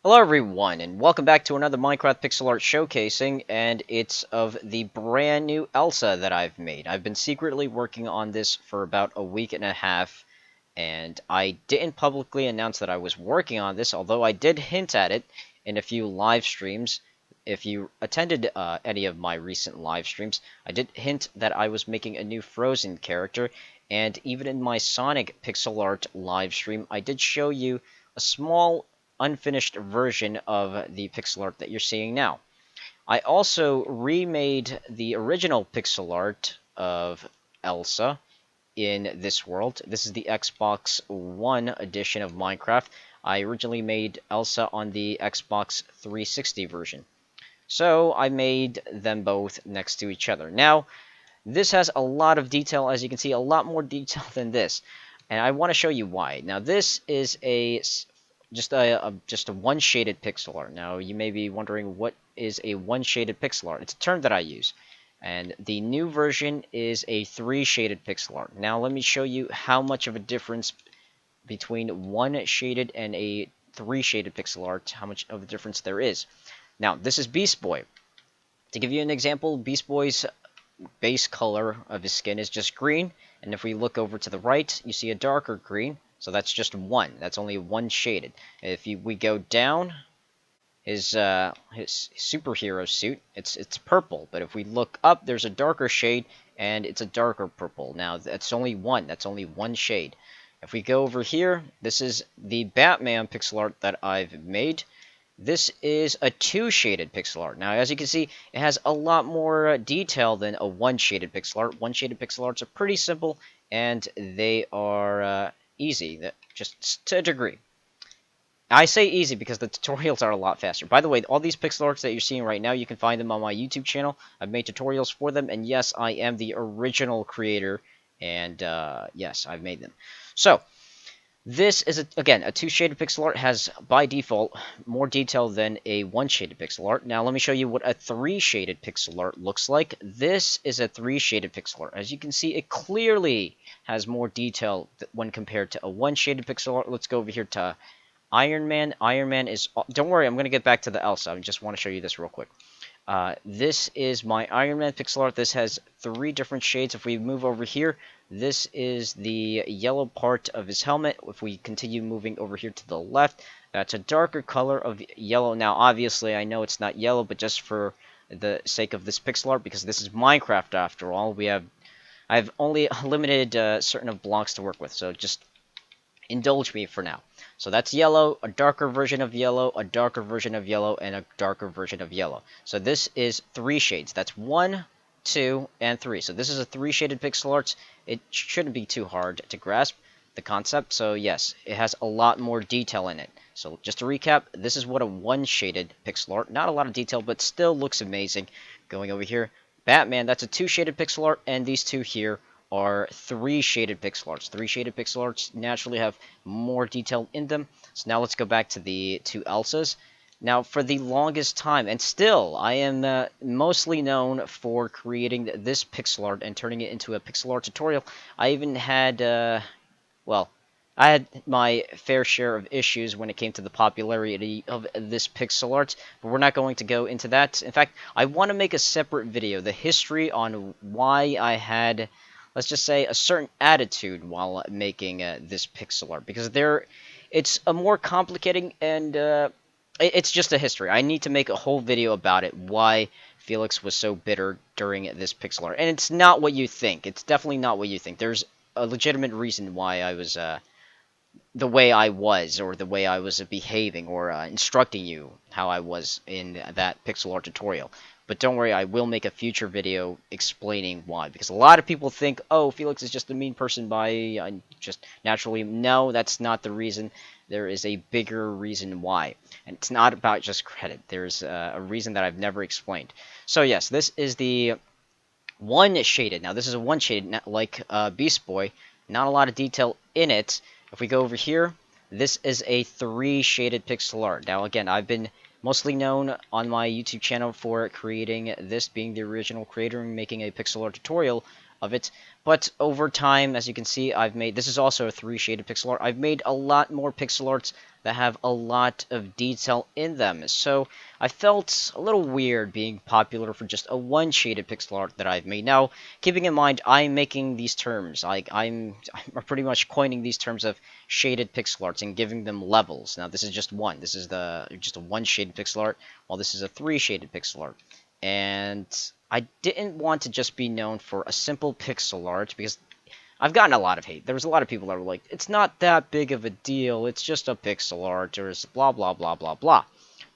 Hello everyone, and welcome back to another Minecraft pixel art showcasing, and it's of the brand new Elsa that I've made. I've been secretly working on this for about a week and a half, and I didn't publicly announce that I was working on this, although I did hint at it in a few live streams. If you attended any of my recent live streams, I did hint that I was making a new Frozen character, and even in my Sonic pixel art live stream, I did show you a small unfinished version of the pixel art that you're seeing now. I also remade the original pixel art of Elsa in this world. This is the Xbox One edition of Minecraft. I originally made Elsa on the Xbox 360 version. So I made them both next to each other. Now, this has a lot of detail, as you can see, a lot more detail than this. And I want to show you why. Now, this is just a one shaded pixel art. Now you may be wondering, what is a one shaded pixel art? It's a term that I use, and the new version is a three shaded pixel art. Now let me show you how much of a difference between one shaded and a three shaded pixel art, how much of a difference there is. Now this is Beast Boy. To give you an example, Beast Boy's base color of his skin is just green, and if we look over to the right, you see a darker green. So that's just one. That's only one shaded. If we go down, his superhero suit, it's purple. But if we look up, there's a darker shade, and it's a darker purple. Now that's only one. That's only one shade. If we go over here, this is the Batman pixel art that I've made. This is a two-shaded pixel art. Now, as you can see, it has a lot more detail than a one-shaded pixel art. One-shaded pixel arts are pretty simple, and they are easy, just to a degree. I say easy because the tutorials are a lot faster. By the way, all these pixel arts that you're seeing right now, you can find them on my YouTube channel. I've made tutorials for them, and yes, I am the original creator, and yes, I've made them. So, this is, again, a two-shaded pixel art, has, by default, more detail than a one-shaded pixel art. Now, let me show you what a three-shaded pixel art looks like. This is a three-shaded pixel art. As you can see, it clearly has more detail when compared to a one-shaded pixel art. Let's go over here to Iron Man. Iron Man is... Don't worry, I'm going to get back to the Elsa. I just want to show you this real quick. This is my Iron Man pixel art. This has three different shades. If we move over here, this is the yellow part of his helmet. If we continue moving over here to the left, that's a darker color of yellow. Now, obviously, I know it's not yellow, but just for the sake of this pixel art, because this is Minecraft after all, I've only limited certain of blocks to work with, so just indulge me for now. So that's yellow, a darker version of yellow, a darker version of yellow, and a darker version of yellow. So this is three shades. That's 1, 2, and 3. So this is a three-shaded pixel art. It shouldn't be too hard to grasp the concept. So yes, it has a lot more detail in it. So just to recap, this is what a one-shaded pixel art. Not a lot of detail, but still looks amazing. Going over here, Batman, that's a two-shaded pixel art, and these two here are three-shaded pixel arts. Three-shaded pixel arts naturally have more detail in them. So now let's go back to the two Elsas. Now, for the longest time, and still, I am mostly known for creating this pixel art and turning it into a pixel art tutorial. I even had, well, I had my fair share of issues when it came to the popularity of this pixel art, but we're not going to go into that. In fact, I want to make a separate video, the history on why I had, let's just say, a certain attitude while making this pixel art, because it's a more complicated and it's just a history. I need to make a whole video about it, why Felix was so bitter during this pixel art. And it's not what you think. It's definitely not what you think. There's a legitimate reason why I was the way I was, or the way I was behaving, or instructing you how I was in that pixel art tutorial. But don't worry, I will make a future video explaining why. Because a lot of people think, oh, Felix is just a mean person by just naturally. No, that's not the reason. There is a bigger reason why. And it's not about just credit. There's a reason that I've never explained. So yes, this is the one-shaded. Now, this is a one-shaded, like Beast Boy. Not a lot of detail in it. If we go over here, this is a three-shaded pixel art. Now, again, I've been mostly known on my YouTube channel for creating this, being the original creator and making a pixel art tutorial of it. But over time, as you can see, I've made, this is also a 3 shaded pixel art. I've made a lot more pixel arts that have a lot of detail in them. So I felt a little weird being popular for just a 1 shaded pixel art that I've made. Now, keeping in mind, I'm making these terms. I'm pretty much coining these terms of shaded pixel arts and giving them levels. Now, this is just one. This is just a 1 shaded pixel art, while this is a 3 shaded pixel art. And I didn't want to just be known for a simple pixel art because I've gotten a lot of hate. There was a lot of people that were like, it's not that big of a deal, it's just a pixel art, or it's blah blah blah blah blah.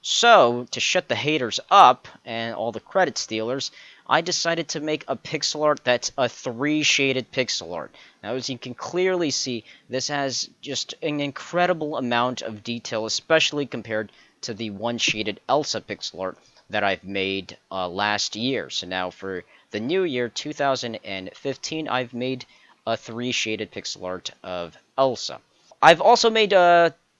So, to shut the haters up, and all the credit stealers, I decided to make a pixel art that's a 3 shaded pixel art. Now, as you can clearly see, this has just an incredible amount of detail, especially compared to the 1 shaded Elsa pixel art that I've made last year. So now for the new year, 2015, I've made a 3 shaded pixel art of Elsa. I've also made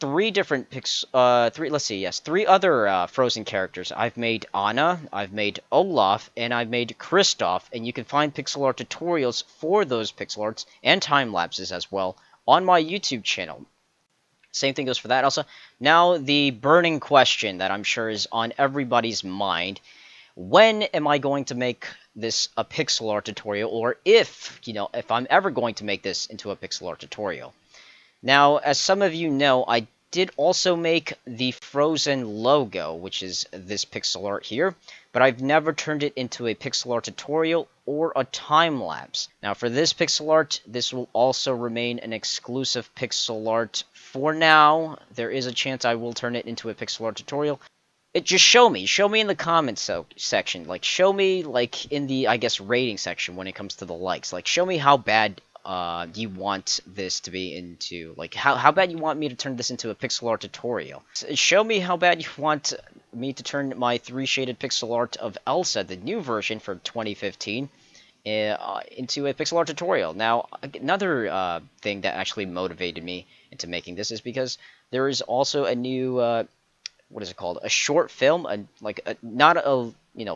3 different three other Frozen characters. I've made Anna, I've made Olaf, and I've made Kristoff, and you can find pixel art tutorials for those pixel arts and time lapses as well on my YouTube channel. Same thing goes for that also. Now, the burning question that I'm sure is on everybody's mind: when am I going to make this a pixel art tutorial, or if I'm ever going to make this into a pixel art tutorial? Now, as some of you know, I did also make the Frozen logo, which is this pixel art here, but I've never turned it into a pixel art tutorial or a time-lapse. Now, for this pixel art, this will also remain an exclusive pixel art for now. There is a chance I will turn it into a pixel art tutorial. Just show me in the comments section, like, show me, like, in the, I guess, rating section when it comes to the likes, like, show me how bad you want this to be into, like, how bad you want me to turn this into a pixel art tutorial. Show me how bad you want me to turn my 3 shaded pixel art of Elsa, the new version for 2015, into a pixel art tutorial. Now, another thing that actually motivated me into making this is because there is also a new, what is it called? A short film, not a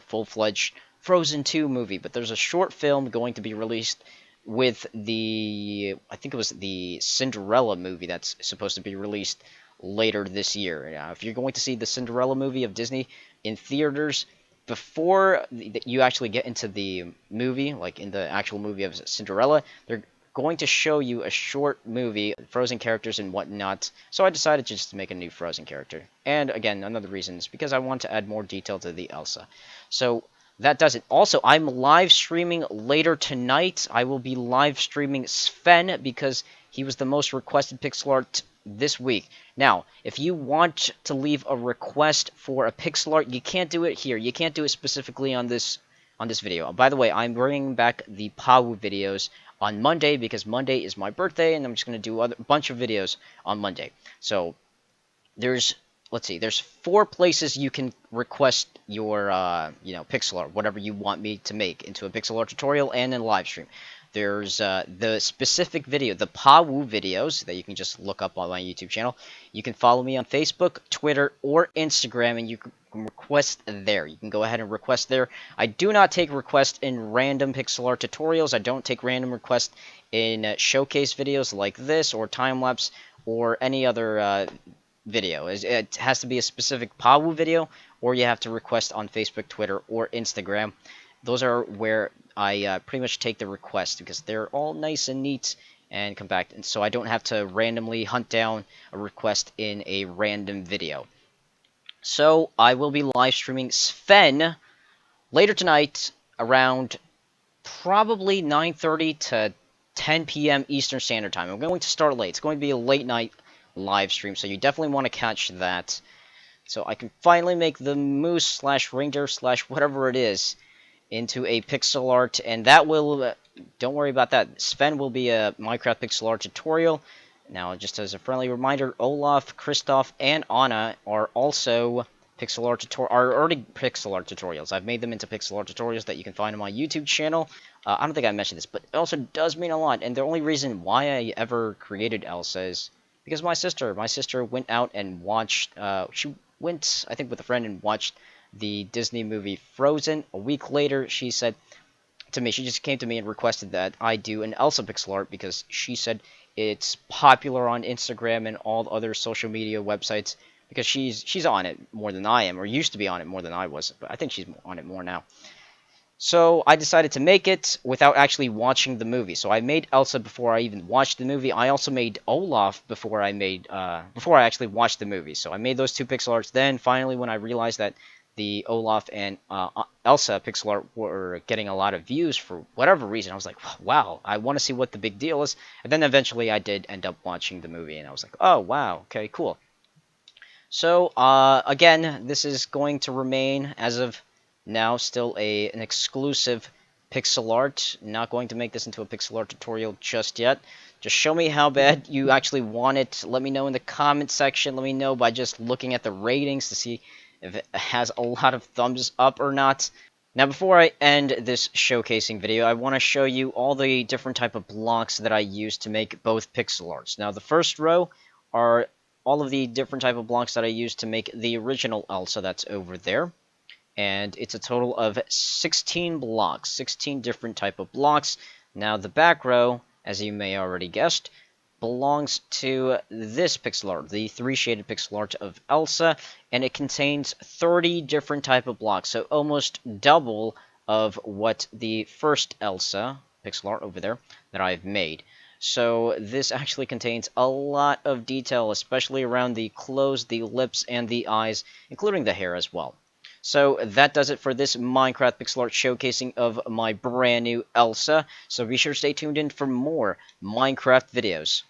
full-fledged Frozen 2 movie, but there's a short film going to be released with I think it was the Cinderella movie that's supposed to be released later this year. Now, if you're going to see the Cinderella movie of Disney in theaters, before you actually get into the movie, like in the actual movie of Cinderella, they're going to show you a short movie, Frozen characters and whatnot. So I decided just to make a new Frozen character. And again, another reason is because I want to add more detail to the Elsa. So that does it. Also, I'm live streaming later tonight. I will be live streaming Sven because he was the most requested pixel art this week. Now, if you want to leave a request for a pixel art, you can't do it here. You can't do it specifically on this video. By the way, I'm bringing back the Pawu videos on Monday because Monday is my birthday, and I'm just going to do a bunch of videos on Monday. So there's 4 places you can request your pixel art, whatever you want me to make into a pixel art tutorial and in live stream. There's the specific video, the Pawu videos that you can just look up on my YouTube channel. You can follow me on Facebook, Twitter, or Instagram, and you can request there. You can go ahead and request there. I do not take requests in random pixel art tutorials. I don't take random requests in showcase videos like this, or time-lapse, or any other video. It has to be a specific Pawu video, or you have to request on Facebook, Twitter, or Instagram. Those are where I pretty much take the request because they're all nice and neat and compact, and so I don't have to randomly hunt down a request in a random video. So I will be live streaming Sven later tonight around probably 9:30 to 10 p.m. Eastern Standard Time. I'm going to start late. It's going to be a late night live stream, so you definitely want to catch that. So I can finally make the moose / reindeer / whatever it is into a pixel art, and that will, don't worry about that, Sven will be a Minecraft pixel art tutorial. Now, just as a friendly reminder, Olaf, Kristoff, and Anna are also already pixel art tutorials. I've made them into pixel art tutorials that you can find on my YouTube channel. I don't think I mentioned this, but it also does mean a lot, and the only reason why I ever created Elsa is because my sister went out and watched, she went, I think, with a friend and watched the Disney movie Frozen. A week later, she said, to me. She just came to me and requested that I do an Elsa pixel art because she said it's popular on Instagram and all other social media websites because she's on it more than I am, or used to be on it more than I was, but I think she's on it more now. So I decided to make it without actually watching the movie. So I made Elsa before I even watched the movie. I also made Olaf before before I actually watched the movie. So I made those two pixel arts. Then finally, when I realized that the Olaf and Elsa pixel art were getting a lot of views for whatever reason, I was like, wow, I want to see what the big deal is. And then eventually, I did end up watching the movie, and I was like, oh wow, okay, cool. So, again, this is going to remain, as of now, still an exclusive pixel art. Not going to make this into a pixel art tutorial just yet. Just show me how bad you actually want it. Let me know in the comment section. Let me know by just looking at the ratings to see if it has a lot of thumbs up or not. Now, before I end this showcasing video, I want to show you all the different type of blocks that I use to make both pixel arts. Now, the first row are all of the different type of blocks that I used to make the original Elsa that's over there. And it's a total of 16 blocks, 16 different type of blocks. Now the back row, as you may already guessed, belongs to this pixel art, the 3 shaded pixel art of Elsa, and it contains 30 different type of blocks, so almost double of what the first Elsa pixel art over there that I've made. So this actually contains a lot of detail, especially around the clothes, the lips, and the eyes, including the hair as well. So that does it for this Minecraft pixel art showcasing of my brand new Elsa. So be sure to stay tuned in for more Minecraft videos.